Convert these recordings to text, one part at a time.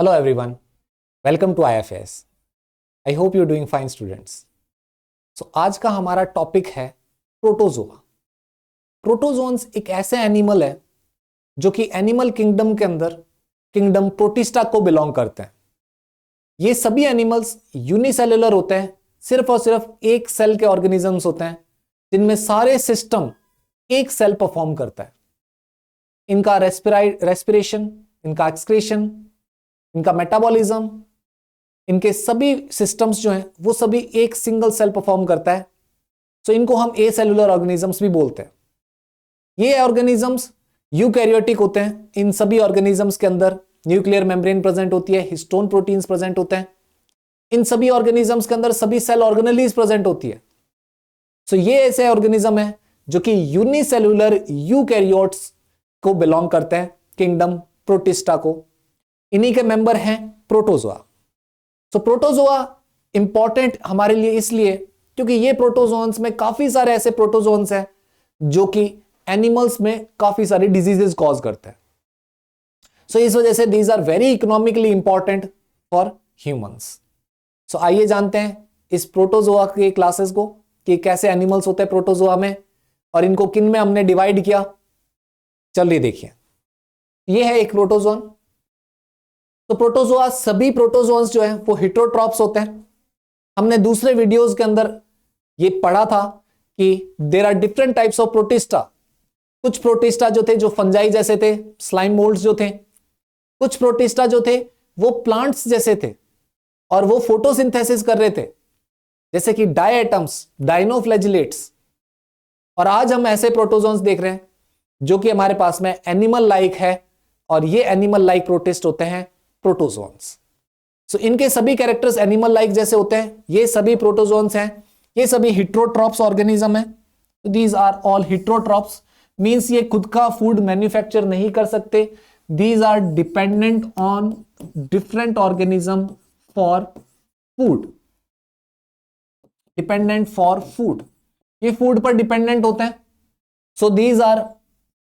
Hello everyone, welcome to IFS. I hope you're doing fine students. So आज का हमारा topic है protozoa. Protozoans एक ऐसे एनिमल है जो कि एनिमल किंगडम के अंदर किंगडम प्रोटिस्टा को बिलोंग करते हैं. ये सभी एनिमल्स यूनिसेलुलर होते हैं, सिर्फ और सिर्फ एक सेल के ऑर्गेनिजम्स होते हैं जिनमें सारे सिस्टम एक सेल परफॉर्म करता है. इनका रेस्पिरेशन, इनका एक्सक्रीशन, इनका मेटाबॉलिज्म, इनके सभी सिस्टम्स जो हैं वो सभी एक सिंगल सेल परफॉर्म करता है. सो इनको हम ए सेलुलर ऑर्गेनिजम्स भी बोलते हैं. ये ऑर्गेनिजम्स यूकैरियोटिक होते हैं. इन सभी ऑर्गेनिजम्स के अंदर न्यूक्लियर मेम्ब्रेन प्रेजेंट होती है, हिस्टोन प्रोटीन्स प्रेजेंट होते हैं. इन सभी ऑर्गेनिजम्स के अंदर सभी सेल ऑर्गेनेलीज प्रेजेंट होती है. सो ये ऐसे ऑर्गेनिज्म है जो कि यूनिसेलुलर यूकैरियोट्स को बिलोंग करते हैं, किंगडम प्रोटिस्टा को. इन्हीं के मेंबर हैं प्रोटोजोआ. सो प्रोटोजोआ इंपॉर्टेंट हमारे लिए इसलिए क्योंकि ये प्रोटोजोन्स में काफी सारे ऐसे प्रोटोजोन्स हैं जो कि एनिमल्स में काफी सारे डिजीजेस कॉज करते हैं. सो इस वजह से these are very economically important for humans. So आइए जानते हैं इस प्रोटोजोआ के क्लासेस को कि कैसे एनिमल्स होते हैं प्रोटोजोआ में और इनको किन में हमने डिवाइड किया. चलिए देखिए, ये है एक प्रोटोजोन. तो प्रोटोजोआ, सभी प्रोटोजोन्स जो हैं वो हेटेरोट्रॉप्स होते हैं. हमने दूसरे वीडियोस के अंदर ये पढ़ा था कि there are different types of protista. कुछ प्रोटिस्टा जो थे जो फंजाई जैसे थे, स्लाइम मोल्ड्स जो थे. कुछ प्रोटिस्टा जो थे वो प्लांट्स जैसे थे और वो फोटोसिंथेसिस कर रहे थे, जैसे कि डायएटम्स, डायनोफ्लैजिलेट्स. और आज हम ऐसे प्रोटोजोन्स देख रहे हैं जो कि हमारे पास में एनिमल लाइक है और ये एनिमल लाइक प्रोटिस्ट होते हैं प्रोटोजोन्स. सो इनके सभी कैरेक्टर्स एनिमल लाइक जैसे होते हैं. ये सभी प्रोटोजोन्स हैं, ये सभी हेटेरोट्रॉप्स ऑर्गेनिज्म हैं. These are all heterotrophs, means ये खुद का फूड मैन्युफैक्चर नहीं कर सकते. These are dependent on different organism for food. Dependent for food, ये फूड पर डिपेंडेंट होते हैं. सो दीज आर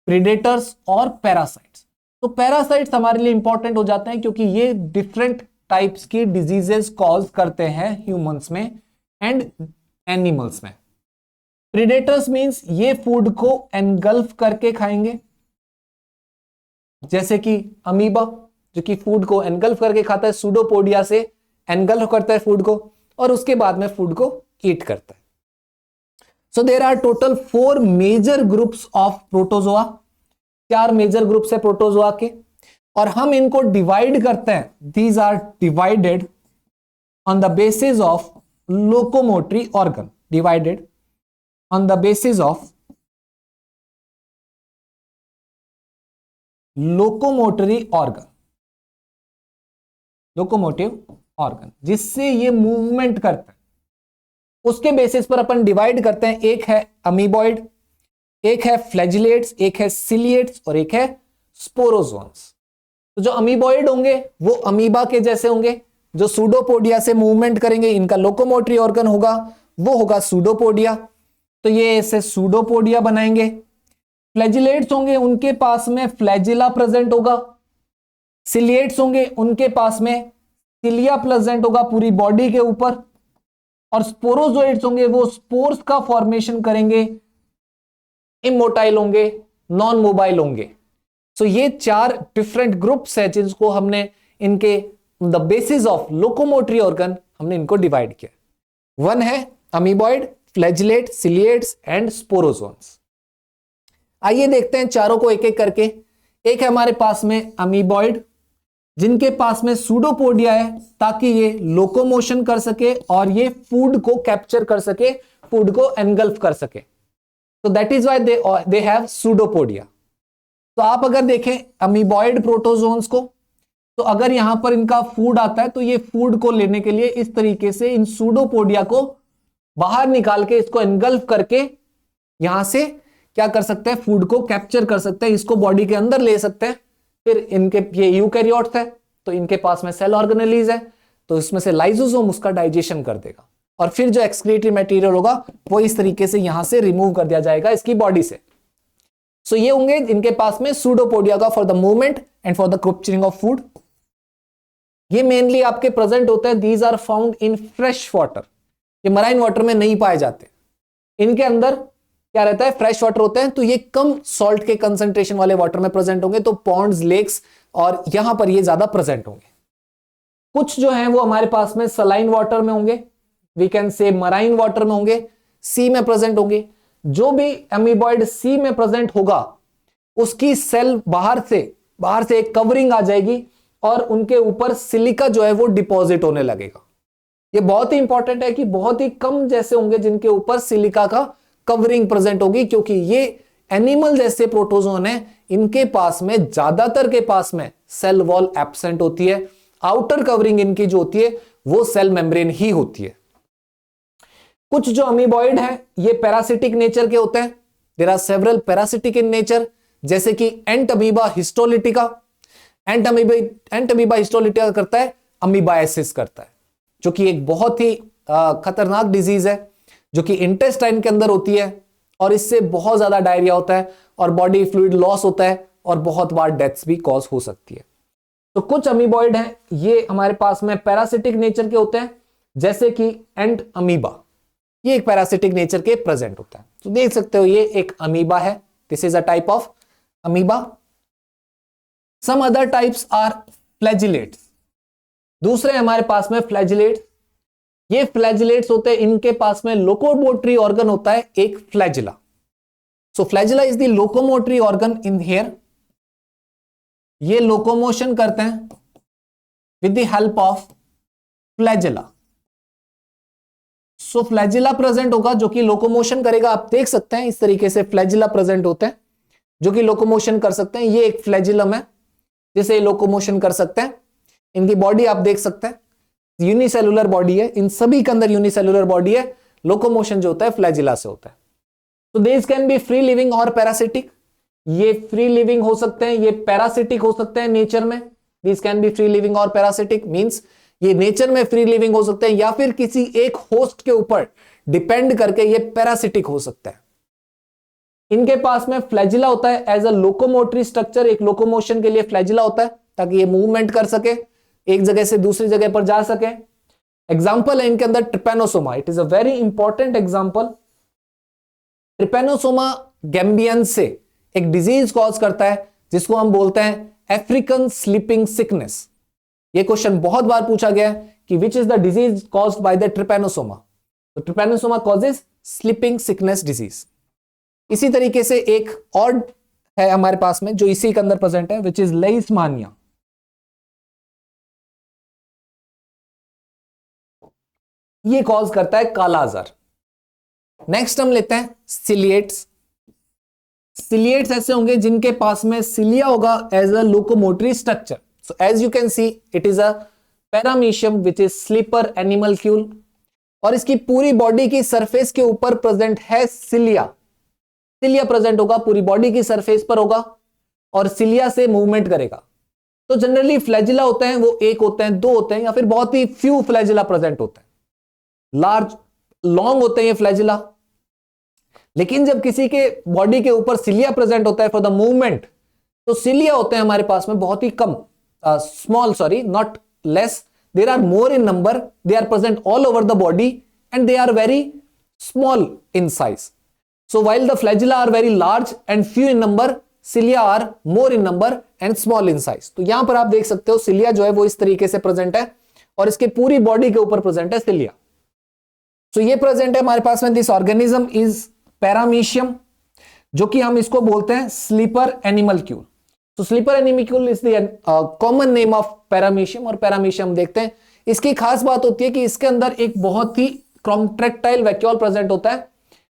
प्रीडेटर्स और पैरासाइट्स. तो पैरासाइट्स हमारे लिए इंपॉर्टेंट हो जाते हैं क्योंकि ये डिफरेंट टाइप्स की डिजीजेस कॉज करते हैं ह्यूमंस में एंड एनिमल्स में. प्रीडेटर्स मींस ये फूड को एनगल्फ करके खाएंगे, जैसे कि अमीबा जो कि फूड को एनगल्फ करके खाता है, सूडोपोडिया से एनगल्फ करता है फूड को और उसके बाद में फूड को ईट करता है. So there are total 4 major groups of protozoa. 4 major groups है प्रोटोजोआ के और हम इनको डिवाइड करते हैं. These are divided on the basis of locomotory organ. Divided on the basis of locomotory organ. Locomotive organ जिससे ये मूवमेंट करता है, उसके बेसिस पर अपन डिवाइड करते हैं. एक है अमीबॉइड, एक है फ्लैजिलेट्स, एक है सिलिएट्स और एक है स्पोरोजोन्स. तो जो अमीबॉइड होंगे वो अमीबा के जैसे होंगे जो सूडोपोडिया से मूवमेंट करेंगे. इनका लोकोमोटरी ऑर्गन होगा वो होगा सूडोपोडिया, तो ये ऐसे सूडोपोडिया बनाएंगे. फ्लैजिलेट्स होंगे, उनके पास में फ्लैजिला प्रेजेंट होगा. सिलिएट्स होंगे, उनके पास में सिलिया प्रेजेंट होगा पूरी बॉडी के ऊपर. और स्पोरोजोइड्स होंगे, वो स्पोर्स का फॉर्मेशन करेंगे, इमोटाइल होंगे, नॉन मोबाइल होंगे. सो ये 4 डिफरेंट ग्रुप्स है जिनको हमने इनके the basis of locomotory organ हमने इनको डिवाइड किया. 1 है अमीबॉइड, फ्लैजिलेट, सिलिएट्स एंड स्पोरोजोन्स. आइए देखते हैं चारों को एक एक करके. एक है हमारे पास में अमीबॉइड जिनके पास में सूडोपोडिया है ताकि ये लोकोमोशन कर सके और ये फूड को कैप्चर कर सके, फूड को एनगल्फ कर सके. So that is why they have pseudopodia. तो आप अगर देखें अमीबॉइड प्रोटोजोन्स को, तो अगर यहां पर इनका फूड आता है तो ये फूड को लेने के लिए इस तरीके से इन सूडोपोडिया को बाहर निकाल के इसको एनगल्फ करके यहां से क्या कर सकते हैं, फूड को कैप्चर कर सकते हैं, इसको बॉडी के अंदर ले सकते हैं. फिर इनके ये यूकैरियोट्स है तो इनके पास में सेल ऑर्गेनेलीज है, तो इसमें से लाइसोसोम उसका डाइजेशन कर देगा और फिर जो एक्सक्रीटरी मटेरियल होगा वो इस तरीके से यहां से रिमूव कर दिया जाएगा इसकी बॉडी से. सो ये होंगे इनके पास में सूडोपोडिया का for the movement and for the capturing of food. ये मेनली आपके प्रेजेंट होते हैं, these are found in fresh water, ये मराइन वाटर में नहीं पाए जाते। इनके अंदर क्या रहता है, फ्रेश वाटर होते हैं, तो ये कम सॉल्ट के कंसंट्रेशन वाले वाटर में प्रेजेंट होंगे, तो पॉन्ड्स, लेक्स और यहां पर ये ज्यादा प्रेजेंट होंगे। कुछ जो है वो हमारे पास में सलाइन वाटर में होंगे, we can say marine water में होंगे, सी में प्रेजेंट होंगे। जो भी अमीबॉइड सी में प्रेजेंट होगा उसकी सेल बाहर से एक कवरिंग आ जाएगी और उनके ऊपर सिलिका जो है वो डिपॉजिट होने लगेगा। ये बहुत ही इंपॉर्टेंट है कि बहुत ही कम जैसे होंगे जिनके ऊपर सिलिका का कवरिंग प्रेजेंट होगी, क्योंकि ये एनिमल जैसे प्रोटोजोन है, इनके पास में ज्यादातर के पास में सेल वॉल एब्सेंट होती है, आउटर कवरिंग इनकी जो होती है वो सेल मेम्ब्रेन ही होती है। कुछ जो अमीबॉइड है ये पैरासिटिक नेचर के होते हैं, there are several parasitic in nature, जैसे कि Entamoeba histolytica. Entamoeba histolytica करता है अमीबाइसिस करता है, जो कि एक बहुत ही खतरनाक डिजीज है जो कि इंटेस्टाइन के अंदर होती है, और इससे बहुत ज्यादा डायरिया होता है और बॉडी फ्लूइड लॉस होता है और बहुत बार डेथ्स भी कॉज हो सकती है। तो कुछ अमीबॉइड हैं ये हमारे पास में पैरासिटिक नेचर के होते हैं, जैसे कि एंट अमीबा, ये एक पैरासिटिक नेचर के प्रेजेंट होता है। तो देख सकते हो ये एक अमीबा है, this is a type of amoeba. Some other types are flagellates, दूसरे हमारे पास में फ्लैजिलेट्स। ये फ्लैजिलेट्स होते हैं, इनके पास में लोकोमोटरी ऑर्गन होता है एक flagella. So flagella is the locomotory organ in here, ये लोकोमोशन करते हैं with the help of flagella. So flagella present होगा जो कि लोकोमोशन करेगा। आप देख सकते हैं इस तरीके से फ्लैजिला प्रेजेंट होते हैं जो कि लोकोमोशन कर सकते हैं। ये एक फ्लैजिलम है जिसे लोकोमोशन कर सकते हैं। इनकी बॉडी आप देख सकते हैं यूनिसेलुलर बॉडी है, इन सभी के अंदर यूनिसेलुलर बॉडी है। लोकोमोशन जो होता है फ्लैजिला से होता है। तो this can be free living और पैरासिटिक, ये फ्री लिविंग हो सकते हैं, ये पैरासिटिक हो सकते हैं नेचर में। This can be free living और पैरासिटिक मींस ये नेचर में फ्री लिविंग हो सकते हैं या फिर किसी एक होस्ट के ऊपर डिपेंड करके ये पैरासिटिक हो सकता है। इनके पास में फ्लैजिला होता है एज अ लोकोमोटरी स्ट्रक्चर, एक लोकोमोशन के लिए फ्लैजिला होता है ताकि ये मूवमेंट कर सके, एक जगह से दूसरी जगह पर जा सके। एग्जाम्पल है इनके अंदर trypanosoma, it is a very important example. Trypanosoma gambiense एक डिजीज कॉज करता है जिसको हम बोलते हैं अफ्रीकन स्लीपिंग सिकनेस। ये क्वेश्चन बहुत बार पूछा गया है कि which is the disease caused by the trypanosoma. तो trypanosoma causes sleeping sickness disease. इसी तरीके से एक और है हमारे पास में जो इसी के अंदर प्रेजेंट है, विच इज लेइसमानिया। ये कॉज करता है काला आजार। नेक्स्ट हम लेते हैं सिलिएट्स। सिलिएट्स ऐसे होंगे जिनके पास में सिलिया होगा as a locomotory structure. So as you can see it is a paramecium which is slipper animalcule, और इसकी पूरी बॉडी की सरफेस के ऊपर प्रेजेंट है सिलिया। सिलिया प्रेजेंट होगा, पूरी बॉडी की सरफेस पर होगा और सिलिया से मूवमेंट करेगा। तो जनरली फ्लैजिला होते हैं वो एक होते हैं, दो होते हैं, या फिर बहुत ही फ्यू फ्लैजिला प्रेजेंट होते हैं। लार्ज लॉन्ग होते हैं ये फ्लैजिला। लेकिन जब किसी के बॉडी के ऊपर सिलिया प्रेजेंट होता है फॉर द मूवमेंट, तो सिलिया होते हैं हमारे पास में बहुत ही कम, small, sorry not less, there are more in number, they are present all over the body and they are very small in size. So while the flagella are very large and few in number, cilia are more in number and small in size. तो यहां पर आप देख सकते हो cilia जो है वो इस तरीके से प्रेजेंट है और इसके पूरी बॉडी के ऊपर प्रेजेंट है cilia. So ये प्रेजेंट है हमारे पास में। दिस ऑर्गेनिज्म इज पैरामीशियम, जो कि हम इसको बोलते हैं स्लीपर एनिमलक्यूल। तो slipper animalcule is the common name of paramecium. और पैरामीशियम देखते हैं, इसकी खास बात होती है कि इसके अंदर एक बहुत ही कॉन्ट्रैक्टाइल वैक्यूल प्रेजेंट होता है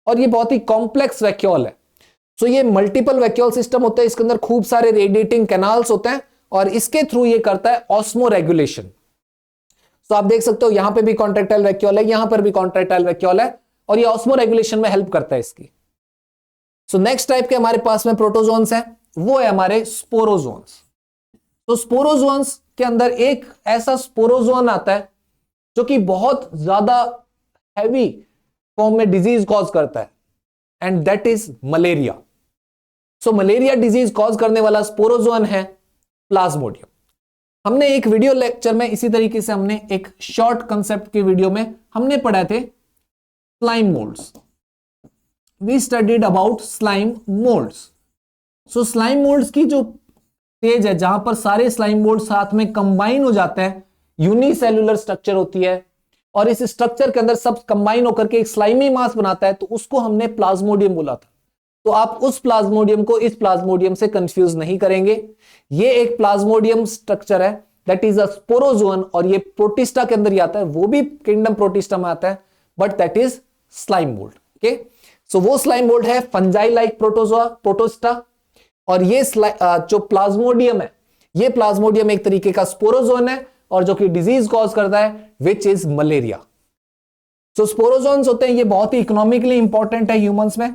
और ये बहुत ही कॉम्प्लेक्स वैक्यूल है। सो ये मल्टीपल वैक्यूल सिस्टम होता है, इसके अंदर खूब सारे रेडिएटिंग कैनाल्स होते हैं और इसके थ्रू ये करता है ऑस्मो रेगुलेशन। सो आप देख सकते हो यहां पे भी कॉन्ट्रैक्टाइल वैक्यूल है, यहां पर भी कॉन्ट्रैक्टाइल वैक्यूल है और ये ऑस्मो रेगुलेशन में हेल्प करता है इसकी। सो नेक्स्ट टाइप के हमारे पास में प्रोटोजोन्स हैं, वो है हमारे स्पोरोजोन्स। तो स्पोरोजोन्स के अंदर एक ऐसा स्पोरोजोन आता है जो कि बहुत ज्यादा हैवी फॉर्म में डिजीज कॉज करता है and that is malaria. So malaria disease cause करने वाला स्पोरोजोन है प्लाज्मोडियम। हमने एक वीडियो लेक्चर में इसी तरीके से हमने एक शॉर्ट कंसेप्ट के वीडियो में हमने पढ़ा थे slime moulds. We studied about slime moulds. So slime moulds की जो स्टेज है जहां पर सारे स्लाइम मोल्ड साथ में कंबाइन हो जाते हैं, यूनिसेल्युलर स्ट्रक्चर होती है और इस स्ट्रक्चर के अंदर सब कंबाइन होकर के एक स्लाइमी मास बनाता है, तो उसको हमने प्लाज्मोडियम बोला था। तो आप उस प्लाज्मोडियम को इस प्लाज्मोडियम से कंफ्यूज नहीं करेंगे। ये एक प्लाज्मोडियम स्ट्रक्चर है, दैट इज अ स्पोरोजोन, और ये प्रोटिस्टा के अंदर ही आता है, वो भी किंगडम प्रोटिस्टा में आता है, but that is slime mould. Okay, so वो स्लाइम मोल्ड है फंजाई लाइक प्रोटोजोआ प्रोटोस्टा, और ये जो प्लाज्मोडियम है, ये प्लाज्मोडियम एक तरीके का स्पोरोजोन है और जो कि डिजीज कॉज करता है, which is malaria. So sporozoans होते हैं, ये बहुत ही इकोनॉमिकली इंपॉर्टेंट है ह्यूमंस में,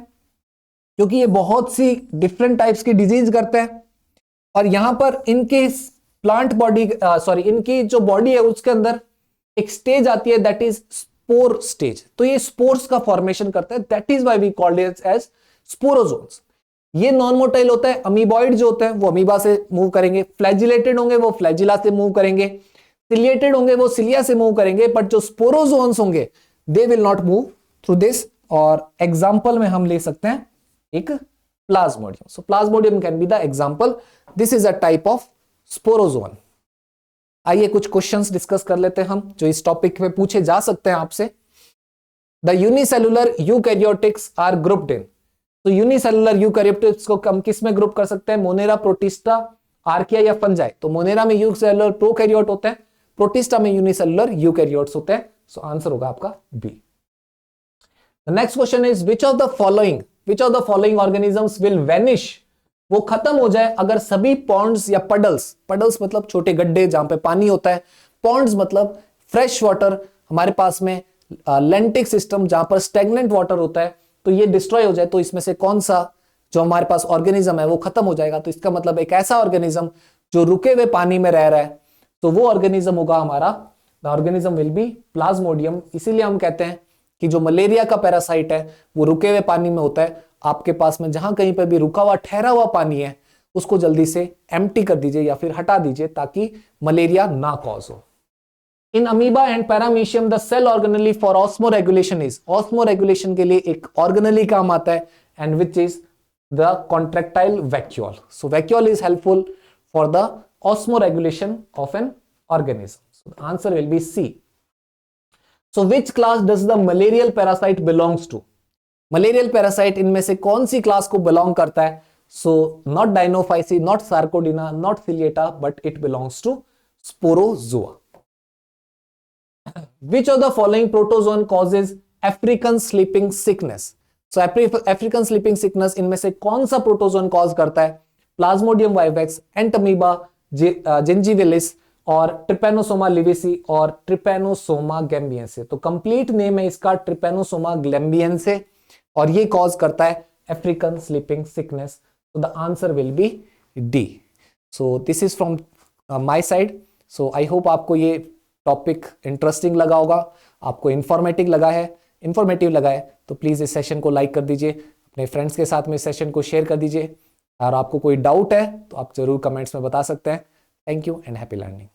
क्योंकि ये बहुत सी डिफरेंट टाइप्स की डिजीज करते हैं। और यहां पर इनके प्लांट बॉडी इनकी जो बॉडी है उसके अंदर एक स्टेज आती है, दैट इज स्पोर स्टेज। तो ये स्पोर्स का फॉर्मेशन करता है, that is why we called it as sporozoans. ये नॉन मोटाइल होता है, अमीबॉइड जो होते हैं वो अमीबा से मूव करेंगे, फ्लैजिलेटेड होंगे वो फ्लैजिला से मूव करेंगे, सिलिएटेड होंगे वो सिलिया से मूव करेंगे, बट जो स्पोरोजोन्स होंगे they will not move through this. और एग्जांपल में हम ले सकते हैं एक Plasmodium. So Plasmodium can be the example, this is a type of sporozoan. आइए कुछ क्वेश्चंस डिस्कस कर लेते हैं हम, जो इस टॉपिक पे पूछे जा सकते हैं आपसे। The unicellular eukaryotics are grouped in. तो यूनिसेलुलर यूकैरियोटिक्स को हम किस में ग्रुप कर सकते हैं? मोनेरा, प्रोटिस्टा, आर्किया या फंजाई। तो मोनेरा में यूनिसेलुलर प्रोकैरियोट होते हैं, प्रोटिस्टा में यूनिसेलुलर यूकैरियोट्स होते हैं। सो आंसर होगा आपका B. The next question is which of the following organisms will vanish. वो खत्म हो जाए अगर सभी पॉन्ड्स या पडल्स मतलब छोटे गड्ढे जहां पे पानी होता है, पॉन्ड्स मतलब फ्रेश वाटर, हमारे पास में लेंटिक सिस्टम जहां पर स्टेगनेंट वाटर होता है, तो ये डिस्ट्रॉय हो जाए, तो इसमें से कौन सा जो हमारे पास ऑर्गेनिज्म है वो खत्म हो जाएगा। तो इसका मतलब एक ऐसा ऑर्गेनिज्म जो रुके हुए पानी में रह रहा है, तो वो ऑर्गेनिज्म होगा हमारा, the organism will be Plasmodium. इसीलिए हम कहते हैं कि जो मलेरिया का पैरासाइट है वो रुके हुए पानी में होता है। आपके पास में जहां कहीं पर भी रुका हुआ ठहरा हुआ पानी है उसको जल्दी से एम्प्टी कर दीजिए या फिर हटा दीजिए, ताकि मलेरिया ना कॉज हो। In amoeba and paramecium the cell organelle for osmoregulation is. Osmoregulation के लिए एक ऑर्गेनली काम आता है, and which is the contractile vacuole. So vacuole is helpful for the osmoregulation of an organism. So the answer will be C. So which class does the malarial parasite belongs to. Malarial parasite इनमें से कौन सी class को belong करता है? So not dinophyceae, not sarcodina, not सिलिएटा, but it belongs to sporozoa. Which of the following protozoan causes African sleeping sickness? So African sleeping sickness इनमें से कौन सा प्रोटोजोन कॉज करता है? प्लाज्मोडियम वाइवेक्स, एंटमीबा, जिंजीविलिस और ट्रिपेनोसोमा लिविसी और ट्रिपेनोसोमा गैम्बियंसे। तो complete name है इसका ट्रिपेनोसोमा गैम्बियंसे, और ये कॉज करता है अफ्रीकन स्लीपिंग सिकनेस। तो the answer will B D. So this is from my side. So I hope आपको ये टॉपिक इंटरेस्टिंग लगा होगा, आपको इन्फॉर्मेटिव लगा है, तो प्लीज इस सेशन को लाइक कर दीजिए, अपने फ्रेंड्स के साथ में इस सेशन को शेयर कर दीजिए, और आपको कोई डाउट है तो आप जरूर कमेंट्स में बता सकते हैं। Thank you and happy learning.